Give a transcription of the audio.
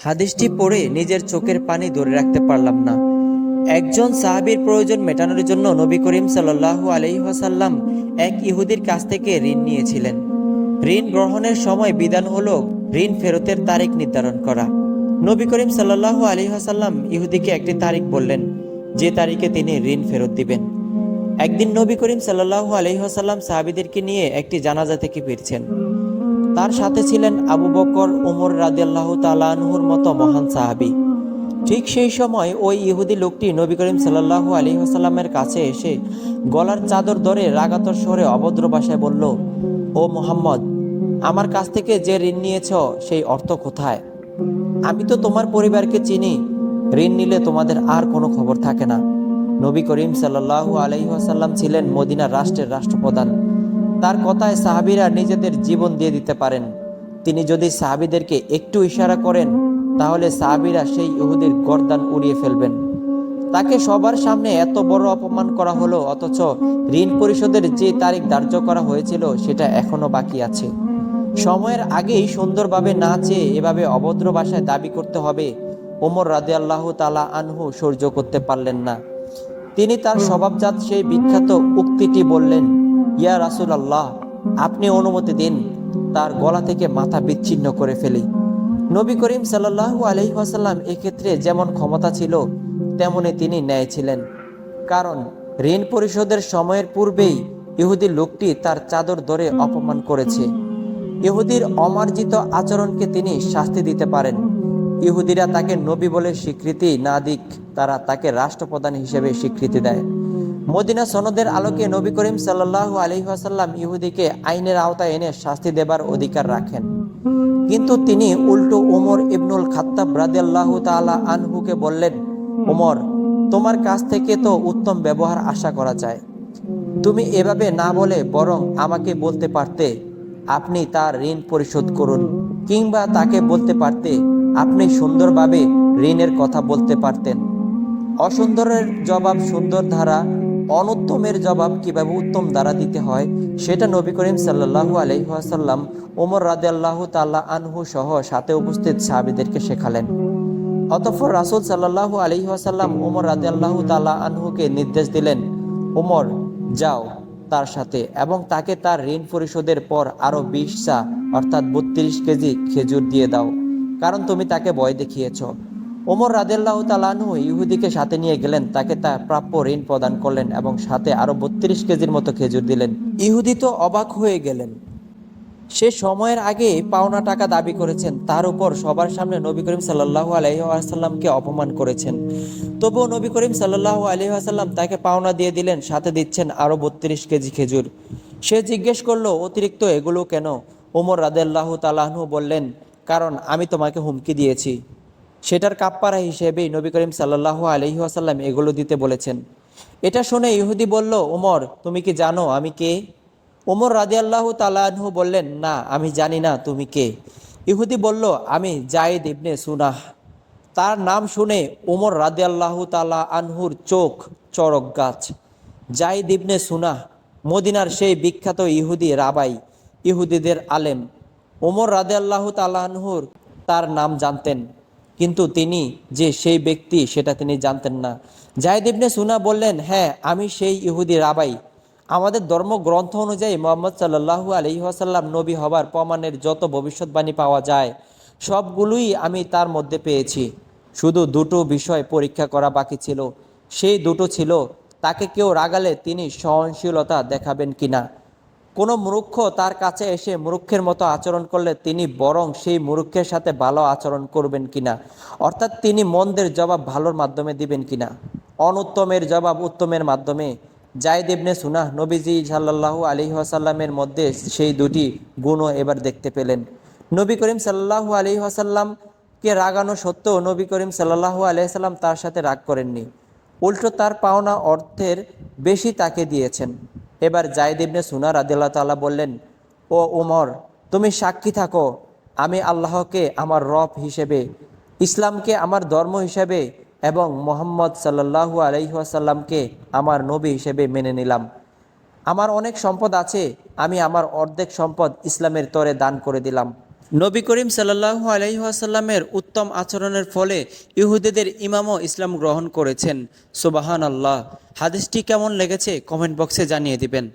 হাদিসটি পড়ে নিজের চোখের পানি ধরে রাখতে পারলাম না। একজন সাহাবীর প্রয়োজন মেটানোর জন্য নবী করিম সাল্লাল্লাহু আলাইহি ওয়াসাল্লাম এক ইহুদির কাছ থেকে ঋণ নিয়েছিলেন। ঋণ গ্রহণের সময় বিধান হলো ঋণ ফেরতের তারিখ নির্ধারণ করা। নবী করিম সাল্লাল্লাহু আলাইহি ওয়াসাল্লাম ইহুদিকে একটি তারিখ বললেন, যে তারিখে তিনি ঋণ ফেরত দিবেন। একদিন নবী করিম সাল্লাল্লাহু আলাইহি ওয়াসাল্লাম সাহাবীদেরকে নিয়ে একটি জানাজা থেকে ফিরছেন। তার সাথে ছিলেন আবু বকর, ওমর রাদিয়াল্লাহু তাআলা আনহুর মতো মহান সাহাবী। ঠিক সেই সময় ওই ইহুদি লোকটি নবী করিম সাল্লাল্লাহু আলাইহি ওয়াসাল্লামের কাছে এসে গলার চাদর ধরে রাগাতর স্বরে অভদ্র ভাষায় বলল, ও মুহাম্মদ, আমার কাছ থেকে যে ঋণ নিয়েছ সেই অর্থ কোথায়? আমি তো তোমার পরিবারকে চিনি, ঋণ নিলে তোমাদের আর কোনো খবর থাকে না। নবী করিম সাল্লাল্লাহু আলাইহি ওয়াসাল্লাম ছিলেন মদিনার রাষ্ট্রের রাষ্ট্রপ্রধান। তার কথায় সাহাবীরা নিজেদের জীবন দিয়ে দিতে পারেন। তিনি যদি সাহাবীদেরকে একটু ইশারা করেন, তাহলে সাহাবীরা সেই ইহুদির গর্দান উড়িয়ে ফেলবেন। তাকে সবার সামনে এত বড় অপমান করা হলো, অথচ ঋণ পরিশোধের যে তারিখ ধার্য করা হয়েছিল সেটা এখনো বাকি আছে। সময়ের আগেই সুন্দরভাবে না চেয়ে এভাবে অভদ্র ভাষায় দাবি করতে হবে, ওমর রাদিয়াল্লাহু তাআলা আনহু সহ্য করতে পারলেন না। তিনি তার স্বভাবজাত সেই বিখ্যাত উক্তিটি বললেন, ইয়া রাসূলুল্লাহ, আপনি অনুমতি দিন, তার গলা থেকে মাথা বিচ্ছিন্ন করে ফেলি। নবী করিম সাল্লাল্লাহু আলাইহি ওয়াসাল্লাম এক্ষেত্রে যেমন ক্ষমতা ছিল, তেমনি তিনি ন্যায় ছিলেন। কারণ ঋণ পরিশোধের সময়ের পূর্বেই ইহুদি লোকটি তার চাদর ধরে অপমান করেছে। ইহুদির অমার্জিত আচরণকে তিনি শাস্তি দিতে পারেন। ইহুদিরা তাকে নবী বলে স্বীকৃতি না দিক, তারা তাকে রাষ্ট্রপ্রধান হিসেবে স্বীকৃতি দেয়। মদিনা সনদের আলোকে নবী করিম সাল্লাল্লাহু আলাইহি ওয়াসাল্লাম ইহুদিকে আইনের আওতায় এনে শাস্তি দেবার অধিকার রাখেন। কিন্তু তিনি উল্টো ওমর ইবনুল খাত্তাব রাদিয়াল্লাহু তাআলা আনহুকে বললেন, ওমর, তোমার কাছ থেকে তো উত্তম ব্যবহার আশা করা যায়। তুমি এভাবে না বলে বরং আমাকে বলতে পারতে, আপনি তার ঋণ পরিশোধ করুন, কিংবা তাকে বলতে পারতে, আপনি সুন্দরভাবে ঋণের কথা বলতে পারতেন। অসুন্দরের জবাব সুন্দর ধারা, অনুত্তমের জবাব কিভাবে উত্তম দ্বারা দিতে হয় সেটা নবী করিম সাল্লাল্লাহু আলাইহি ওয়াসাল্লাম ওমর রাদিয়াল্লাহু তাআলা আনহু সহ সাথে উপস্থিত সাহাবীদেরকে শেখালেন। অতঃপর রাসূল সাল্লাল্লাহু আলাইহি ওয়াসাল্লাম ওমর রাদিয়াল্লাহু তাআলা আনহুকে নির্দেশ দিলেন, ওমর, যাও তার সাথে এবং তাকে তার ঋণ পরিশোধের পর আরো 20 সা অর্থাৎ 32 কেজি খেজুর দিয়ে দাও, কারণ তুমি তাকে ভয় দেখিয়েছ। ওমর রাদিয়াল্লাহু তাআলা আনহু ইহুদিকে সাথে নিয়ে গেলেন, তাকে তার প্রাপ্য ঋণ প্রদান করলেন এবং সাথে আরো 32 কেজির মতো খেজুর দিলেন। ইহুদি তো অবাক হয়ে গেলেন। সে সময়ের আগে পাওনা টাকা দাবি করেছেন, তার উপর সবার সামনে নবী করিম সাল্লাল্লাহু আলাইহি ওয়াসাল্লামকে অপমান করেছেন। তবুও নবী করিম সাল্লাল্লাহু আলাইহি ওয়াসাল্লাম তাকে পাওনা দিয়ে দিলেন, সাথে দিচ্ছেন আরো 32 কেজি খেজুর। সে জিজ্ঞেস করলো, অতিরিক্ত এগুলো কেন? ওমর রাদিয়াল্লাহু তাআলা আনহু বললেন, কারণ আমি তোমাকে হুমকি দিয়েছি। সেটার কাপ্পারা হিসেবেই নবী করিম সাল্লাল্লাহু আলাইহি ওয়াসাল্লাম এগুলো দিতে বলেছেন। এটা শুনে ইহুদি বলল, ওমর, তুমি কি জানো আমি কে? ওমর রাদিয়াল্লাহু তাআলা আনহু বললেন, না, আমি জানি না তুমি কে। ইহুদি বলল, আমি যায়েদ ইবনে সুনাহ। তার নাম শুনে ওমর রাদিয়াল্লাহু তাআলা আনহুর চোখ চড়ক গাছ। যায়েদ ইবনে সুনাহ মদিনার সেই বিখ্যাত ইহুদি রাবাই, ইহুদিদের আলেম। ওমর রাদিয়াল্লাহু তাআলা আনহুর তার নাম জানতেন, কিন্তু তিনি যে সেই ব্যক্তি সেটা তিনি জানতেন না। যায়েদ ইবনে সুনাহ বললেন, হ্যাঁ, আমি সেই ইহুদি রাবাই। আমাদের ধর্মগ্রন্থ অনুযায়ী মুহাম্মদ সাল্লাল্লাহু আলাইহি ওয়াসাল্লাম নবী হবার প্রমাণের যত ভবিষ্যৎবাণী পাওয়া যায় সবগুলোই আমি তার মধ্যে পেয়েছি। শুধু দুটো বিষয় পরীক্ষা করা বাকি ছিল। সেই দুটো ছিল, তাকে কেউ রাগালে তিনি সহনশীলতা দেখাবেন কিনা। কোনো মূর্খ তার কাছে এসে মূর্খের মতো আচরণ করলে তিনি বরং সেই মূর্খের সাথে ভালো আচরণ করবেন কিনা, অর্থাৎ তিনি মন্দের জবাব ভালোর মাধ্যমে দিবেন কিনা, অনুত্তমের জবাব উত্তমের মাধ্যমে। যায়েদ ইবনে সুনাহ নবীজি সাল্লাল্লাহু আলাইহি ওয়াসাল্লামের মধ্যে সেই দুটি গুণও এবার দেখতে পেলেন। নবী করিম সাল্লাল্লাহু আলাইহি ওয়াসাল্লামকে রাগানো সত্ত্বেও নবী করিম সাল্লাল্লাহু আলাইহি ওয়াসাল্লাম তার সাথে রাগ করেননি, উল্টো তার পাওনা অর্থের বেশি তাকে দিয়েছেন। এবার যায়েদ ইবনে সুনাহ রাদিয়াল্লাহু তাআলা বললেন, ও ওমর, তুমি সাক্ষী থাকো, আমি আল্লাহকে আমার রব হিসেবে, ইসলামকে আমার ধর্ম হিসেবে এবং মুহাম্মদ সাল্লাল্লাহু আলাইহি ওয়াসাল্লামকে আমার নবী হিসেবে মেনে নিলাম। আমার অনেক সম্পদ আছে, আমি আমার অর্ধেক সম্পদ ইসলামের তরে দান করে দিলাম। নবী করিম সাল্লাল্লাহু আলাইহি ওয়াসাল্লামের উত্তম আচরণের ফলে ইহুদিদের ইমামও ইসলাম গ্রহণ করেছেন। সুবহানাল্লাহ। হাদিসটি কেমন লেগেছে কমেন্ট বক্সে জানিয়ে দিবেন।